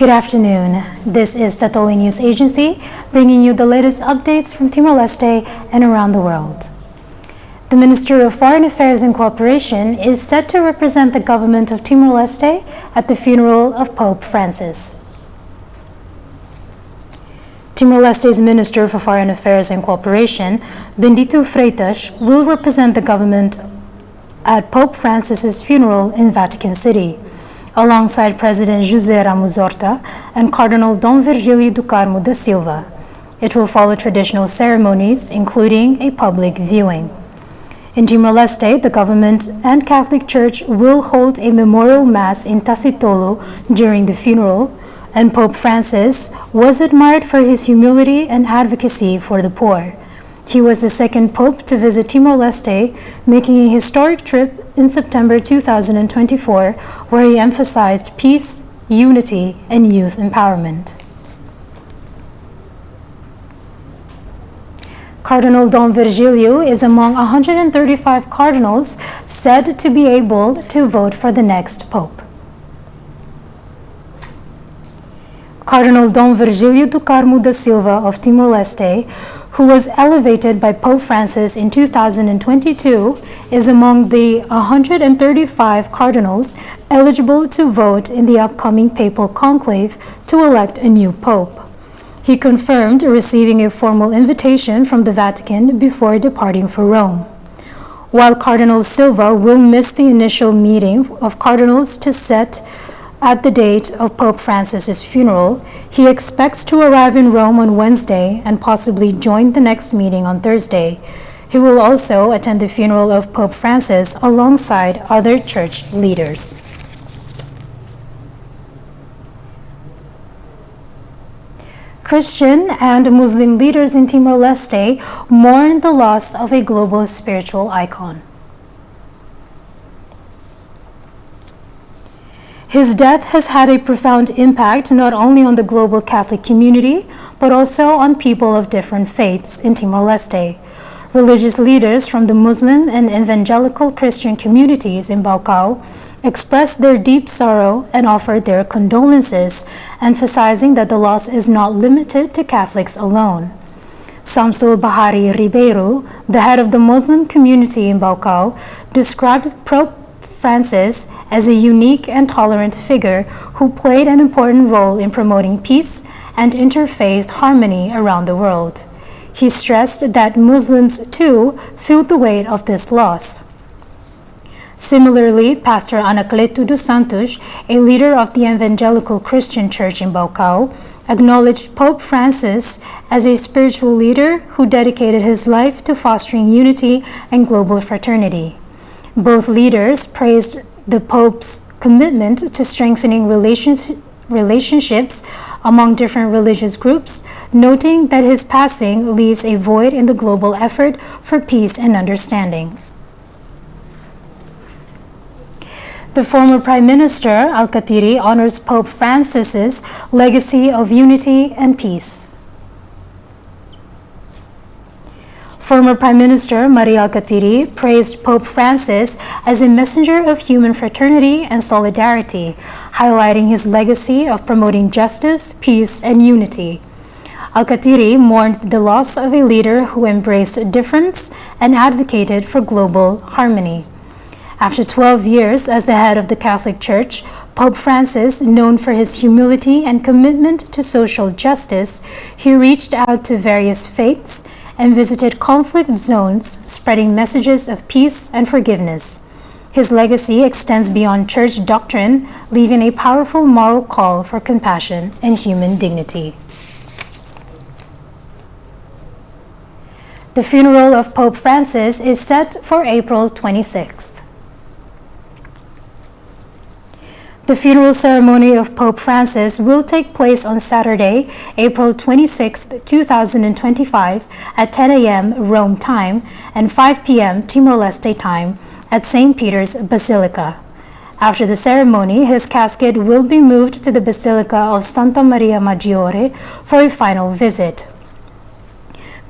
Good afternoon. This is TATOLI News Agency, bringing you the latest updates from Timor-Leste and around the world. The Minister of Foreign Affairs and Cooperation is set to represent the government of Timor-Leste at the funeral of Pope Francis. Timor-Leste's Minister for Foreign Affairs and Cooperation, Bendito Freitas, will represent the government at Pope Francis's funeral in Vatican City, alongside President José Ramos Horta and Cardinal Dom Virgílio do Carmo da Silva. It will follow traditional ceremonies, including a public viewing. In Timor-Leste, the government and Catholic Church will hold a memorial mass in TATOLI during the funeral, and Pope Francis was admired for his humility and advocacy for the poor. He was the second pope to visit Timor-Leste, making a historic trip in September 2024, where he emphasized peace, unity, and youth empowerment. Cardinal Dom Virgílio is among 135 cardinals said to be able to vote for the next pope. Cardinal Dom Virgílio do Carmo da Silva of Timor-Leste, who was elevated by Pope Francis in 2022, is among the 135 cardinals eligible to vote in the upcoming papal conclave to elect a new pope. He confirmed receiving a formal invitation from the Vatican before departing for Rome. While Cardinal Silva will miss the initial meeting of cardinals to set at the date of Pope Francis's funeral, he expects to arrive in Rome on Wednesday and possibly join the next meeting on Thursday. He will also attend the funeral of Pope Francis alongside other church leaders. Christian and Muslim leaders in Timor-Leste mourn the loss of a global spiritual icon. His death has had a profound impact not only on the global Catholic community, but also on people of different faiths in Timor-Leste. Religious leaders from the Muslim and evangelical Christian communities in Baucau expressed their deep sorrow and offered their condolences, emphasizing that the loss is not limited to Catholics alone. Samsul Bahari Ribeiro, the head of the Muslim community in Baucau, described Pope Francis as a unique and tolerant figure who played an important role in promoting peace and interfaith harmony around the world. He stressed that Muslims, too, feel the weight of this loss. Similarly, Pastor Anacleto dos Santos, a leader of the Evangelical Christian Church in Baucau, acknowledged Pope Francis as a spiritual leader who dedicated his life to fostering unity and global fraternity. Both leaders praised the Pope's commitment to strengthening relationships among different religious groups, noting that his passing leaves a void in the global effort for peace and understanding. The former Prime Minister, Alcatiri, honors Pope Francis's legacy of unity and peace. Former Prime Minister Maria Alcatiri praised Pope Francis as a messenger of human fraternity and solidarity, highlighting his legacy of promoting justice, peace, and unity. Alcatiri mourned the loss of a leader who embraced difference and advocated for global harmony. After 12 years as the head of the Catholic Church, Pope Francis, known for his humility and commitment to social justice, he reached out to various faiths and visited conflict zones, spreading messages of peace and forgiveness. His legacy extends beyond church doctrine, leaving a powerful moral call for compassion and human dignity. The funeral of Pope Francis is set for April 26th. The funeral ceremony of Pope Francis will take place on Saturday, April 26, 2025 at 10 a.m. Rome time and 5 p.m. Timor-Leste time at St. Peter's Basilica. After the ceremony, his casket will be moved to the Basilica of Santa Maria Maggiore for a final visit.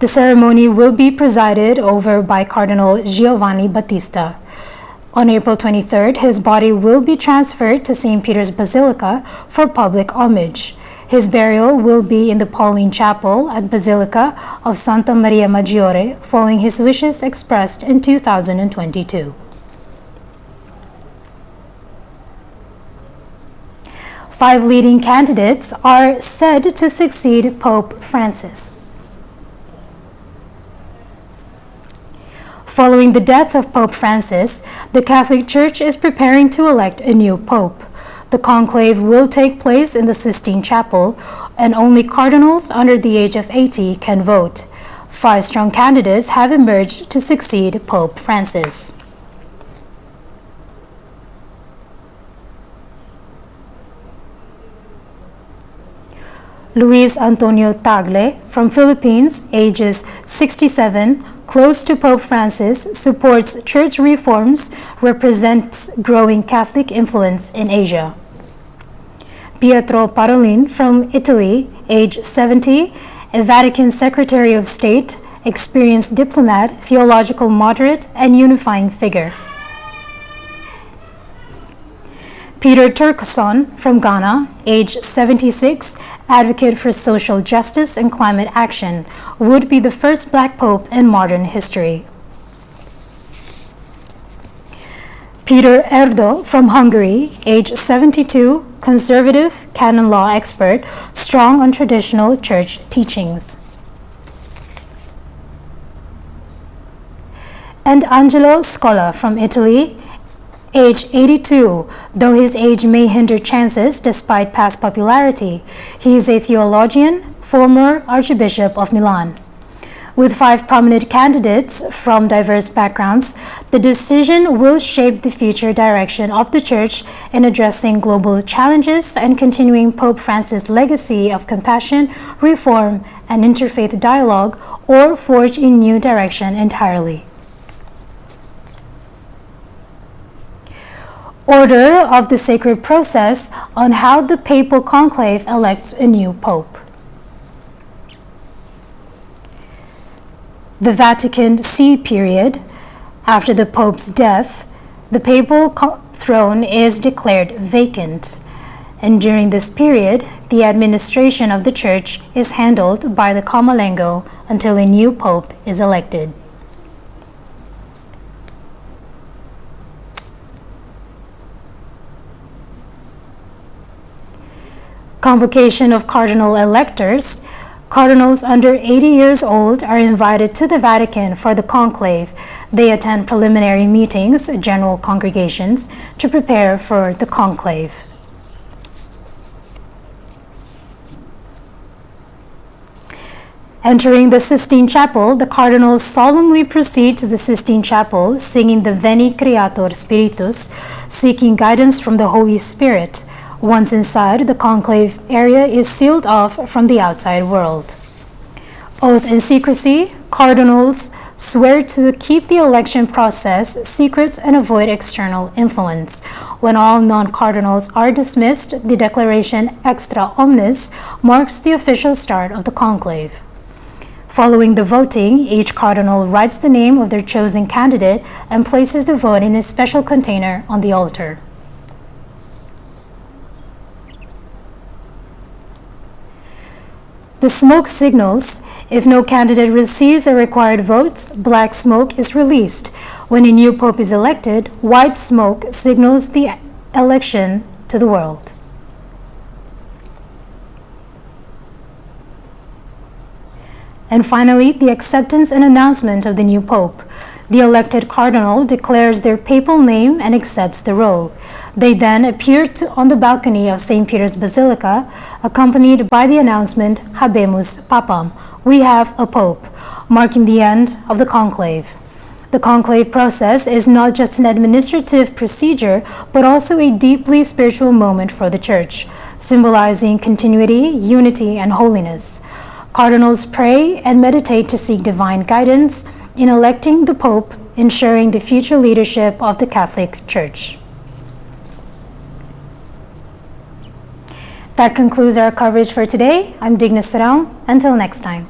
The ceremony will be presided over by Cardinal Giovanni Battista. On April 23rd, his body will be transferred to St. Peter's Basilica for public homage. His burial will be in the Pauline Chapel at Basilica of Santa Maria Maggiore, following his wishes expressed in 2022. Five leading candidates are said to succeed Pope Francis. Following the death of Pope Francis, the Catholic Church is preparing to elect a new pope. The conclave will take place in the Sistine Chapel, and only cardinals under the age of 80 can vote. 5 strong candidates have emerged to succeed Pope Francis. Luis Antonio Tagle, from Philippines, ages 67, close to Pope Francis, supports church reforms, represents growing Catholic influence in Asia. Pietro Parolin, from Italy, age 70, a Vatican Secretary of State, experienced diplomat, theological moderate, and unifying figure. Peter Turkson, from Ghana, age 76, advocate for social justice and climate action, would be the first Black pope in modern history. Peter Erdo, from Hungary, age 72, conservative canon law expert, strong on traditional church teachings. And Angelo Scola, from Italy, age 82, though his age may hinder chances despite past popularity, he is a theologian, former Archbishop of Milan. With 5 prominent candidates from diverse backgrounds, the decision will shape the future direction of the Church in addressing global challenges and continuing Pope Francis' legacy of compassion, reform, and interfaith dialogue, or forge a new direction entirely. Order of the sacred process on how the papal conclave elects a new pope. The Vatican See period. After the Pope's death, the papal throne is declared vacant, and during this period, the administration of the Church is handled by the Camerlengo until a new pope is elected. Convocation of cardinal electors. Cardinals under 80 years old are invited to the Vatican for the conclave. They attend preliminary meetings, general congregations, to prepare for the conclave. Entering the Sistine Chapel, the cardinals solemnly proceed to the Sistine Chapel, singing the Veni Creator Spiritus, seeking guidance from the Holy Spirit. Once inside, the conclave area is sealed off from the outside world. Oath in secrecy, cardinals swear to keep the election process secret and avoid external influence. When all non-cardinals are dismissed, the declaration extra omnes marks the official start of the conclave. Following the voting, each cardinal writes the name of their chosen candidate and places the vote in a special container on the altar. The smoke signals. If no candidate receives the required votes, black smoke is released. When a new pope is elected, white smoke signals the election to the world. And finally, the acceptance and announcement of the new pope. The elected cardinal declares their papal name and accepts the role. They then appear on the balcony of St. Peter's Basilica, accompanied by the announcement, Habemus Papam, we have a pope, marking the end of the conclave. The conclave process is not just an administrative procedure, but also a deeply spiritual moment for the Church, symbolizing continuity, unity, and holiness. Cardinals pray and meditate to seek divine guidance in electing the Pope, ensuring the future leadership of the Catholic Church. That concludes our coverage for today. I'm Digna Sarao. Until next time.